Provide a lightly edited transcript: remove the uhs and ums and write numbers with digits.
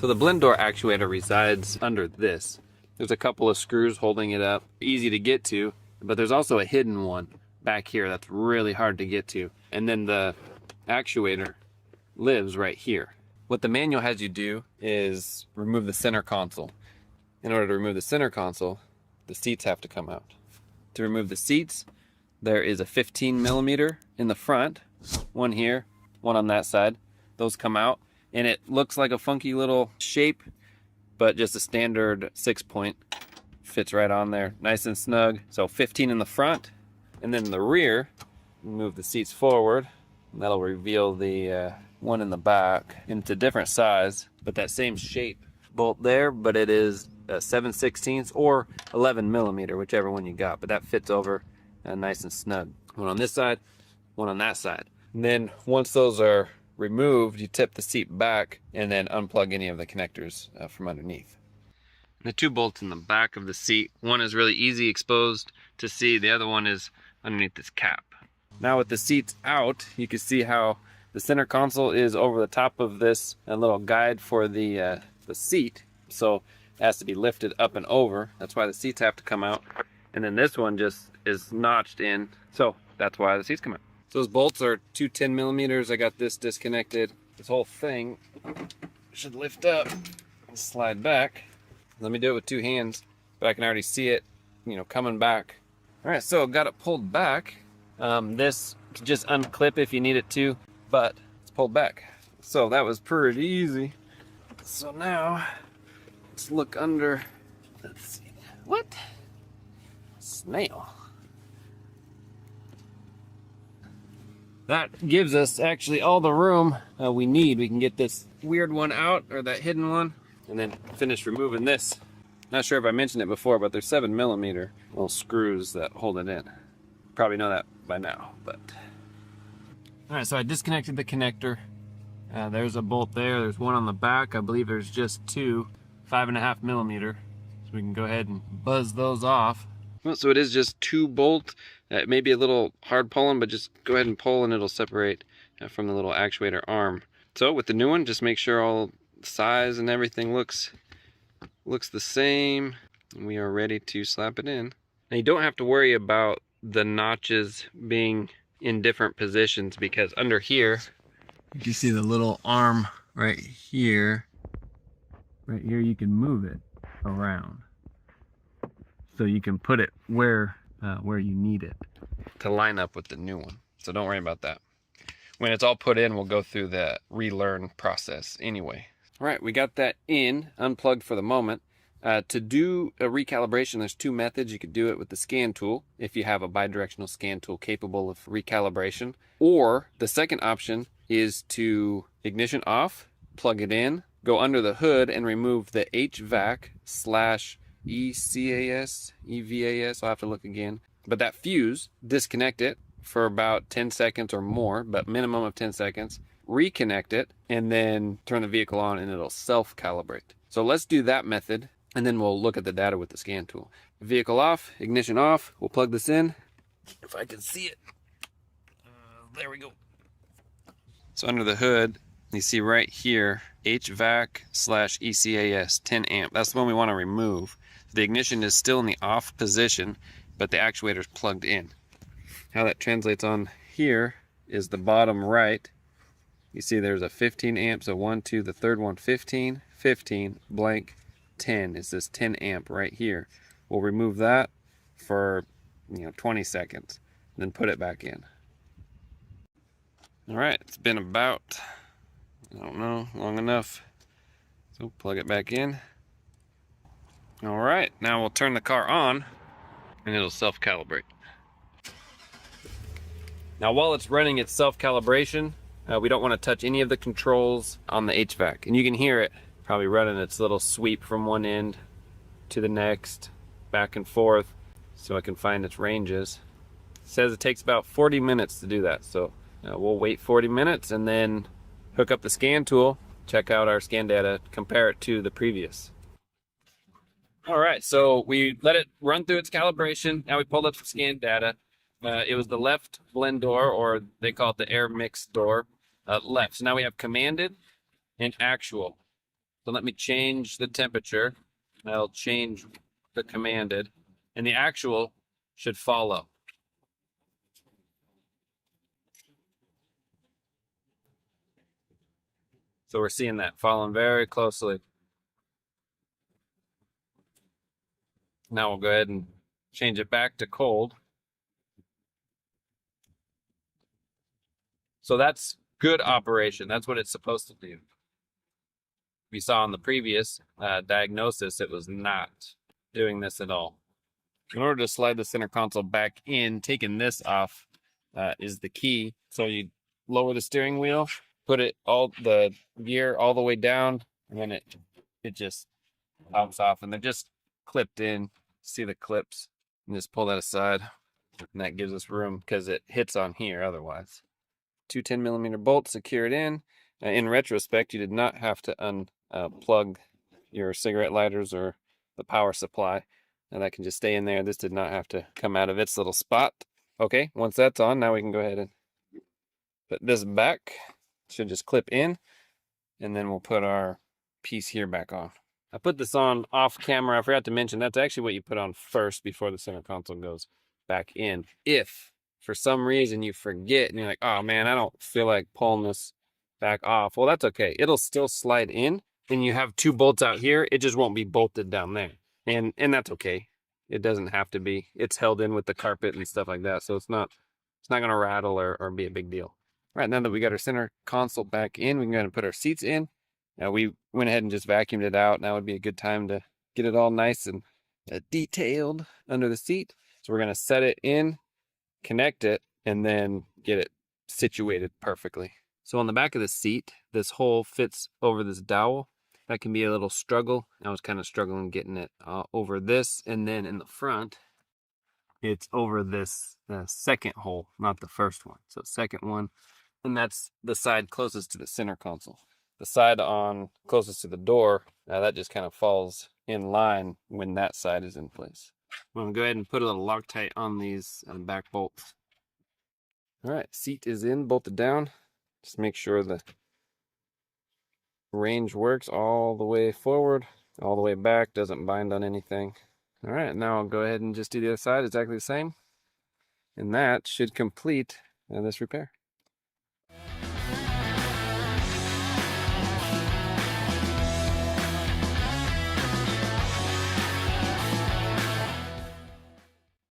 So the blend door actuator resides under this. There's a couple of screws holding it up, easy to get to, but there's also a hidden one back here that's really hard to get to. And then the actuator lives right here. What the manual has you do is remove the center console. In order to remove the center console, the seats have to come out. To remove the seats, there is a 15 millimeter in the front, one here, one on that side. Those come out, and it looks like a funky little shape, but just a standard 6-point. Fits right on there, nice and snug. So 15 in the front, and then in the rear, move the seats forward, and that'll reveal the one in the back. And it's a different size, but that same shape bolt there, but it is 7/16 or 11 millimeter, whichever one you got, but that fits over nice and snug. One on this side, one on that side. And then once those are removed, you tip the seat back and then unplug any of the connectors from underneath. The two bolts in the back of the seat, one is really easy exposed to see, the other one is underneath this cap. Now with the seats out, you can see how the center console is over the top of this little guide for the seat, so it has to be lifted up and over. That's why the seats have to come out. And then this one just is notched in, so that's why the seats come out. So those bolts are 2 10 millimeters. I got this disconnected. This whole thing should lift up and slide back. Let me do it with 2 hands, but I can already see it, coming back. All right, so got it pulled back. This can just unclip if you need it to, but it's pulled back. So that was pretty easy. So now let's look under. Let's see. What? Snail. That gives us actually all the room we need. We can get this weird one out, or that hidden one, and then finish removing this. Not sure if I mentioned it before, but there's 7 millimeter little screws that hold it in. Probably know that by now, but. All right, so I disconnected the connector. There's a bolt there. There's one on the back. I believe there's just 2 5.5 millimeter. So we can go ahead and buzz those off. Well, so it is just 2 bolt. It may be a little hard pulling, but just go ahead and pull and it'll separate from the little actuator arm. So with the new one, just make sure all the size and everything looks the same. And we are ready to slap it in. Now you don't have to worry about the notches being in different positions, because under here, you can see the little arm right here. Right here, you can move it around. So you can put it where you need it to line up with the new one. So don't worry about that. When it's all put in, we'll go through the relearn process anyway. All right, we got that in, unplugged for the moment. To do a recalibration, there's 2 methods. You could do it with the scan tool, if you have a bidirectional scan tool capable of recalibration. Or the second option is to ignition off, plug it in, go under the hood and remove the HVAC/ECAS, EVAS, I'll have to look again. But that fuse, disconnect it for about 10 seconds or more, but minimum of 10 seconds. Reconnect it, and then turn the vehicle on and it'll self-calibrate. So let's do that method, and then we'll look at the data with the scan tool. Vehicle off, ignition off. We'll plug this in, if I can see it. There we go. So under the hood, you see right here, HVAC/ECAS 10 amp. That's the one we want to remove. The ignition is still in the off position, but the actuator is plugged in. How that translates on here is the bottom right. You see there's a 15 amp, so 1, 2, the third one 15, 15, blank, 10. It's this 10 amp right here. We'll remove that for 20 seconds, then put it back in. All right, it's been about, I don't know, long enough. So plug it back in. All right, now we'll turn the car on and it'll self-calibrate. Now while it's running its self-calibration, we don't want to touch any of the controls on the HVAC. And you can hear it probably running its little sweep from one end to the next, back and forth, so it can find its ranges. It says it takes about 40 minutes to do that, so we'll wait 40 minutes and then hook up the scan tool, check out our scan data, compare it to the previous. All right, so we let it run through its calibration. Now we pulled up some scan data. It was the left blend door, or they call it the air mix door, left. So now we have commanded and actual. So let me change the temperature. I'll change the commanded, and the actual should follow. So we're seeing that following very closely. Now we'll go ahead and change it back to cold. So that's good operation. That's what it's supposed to do. We saw in the previous diagnosis, it was not doing this at all. In order to slide the center console back in, taking this off is the key. So you lower the steering wheel, put it the gear all the way down, and then it just pops off, and they're just clipped in. See the clips, and just pull that aside, and that gives us room because it hits on here otherwise. Two 10mm bolts secured in. In retrospect, you did not have to unplug your cigarette lighters or the power supply. And that can just stay in there. This did not have to come out of its little spot. Okay, once that's on, now we can go ahead and put this back. Should just clip in, and then we'll put our piece here back on. I put this on off camera. I forgot to mention that's actually what you put on first before the center console goes back in. If for some reason you forget and you're like, oh man, I don't feel like pulling this back off. Well, that's okay. It'll still slide in, and you have two bolts out here. It just won't be bolted down there. And that's okay. It doesn't have to be. It's held in with the carpet and stuff like that. So it's not gonna rattle or be a big deal. All right, now that we got our center console back in, we can go ahead and put our seats in. Now we went ahead and just vacuumed it out. Now would be a good time to get it all nice and detailed under the seat. So we're gonna set it in, connect it, and then get it situated perfectly. So on the back of the seat, this hole fits over this dowel. That can be a little struggle. I was kind of struggling getting it over this, and then in the front, it's over this second hole, not the first one. So second one, and that's the side closest to the center console. The side on closest to the door, that just kind of falls in line when that side is in place. I'm gonna go ahead and put a little Loctite on these back bolts. All right, seat is in, bolted down. Just make sure the range works all the way forward, all the way back, doesn't bind on anything. All right, now I'll go ahead and just do the other side exactly the same. And that should complete this repair.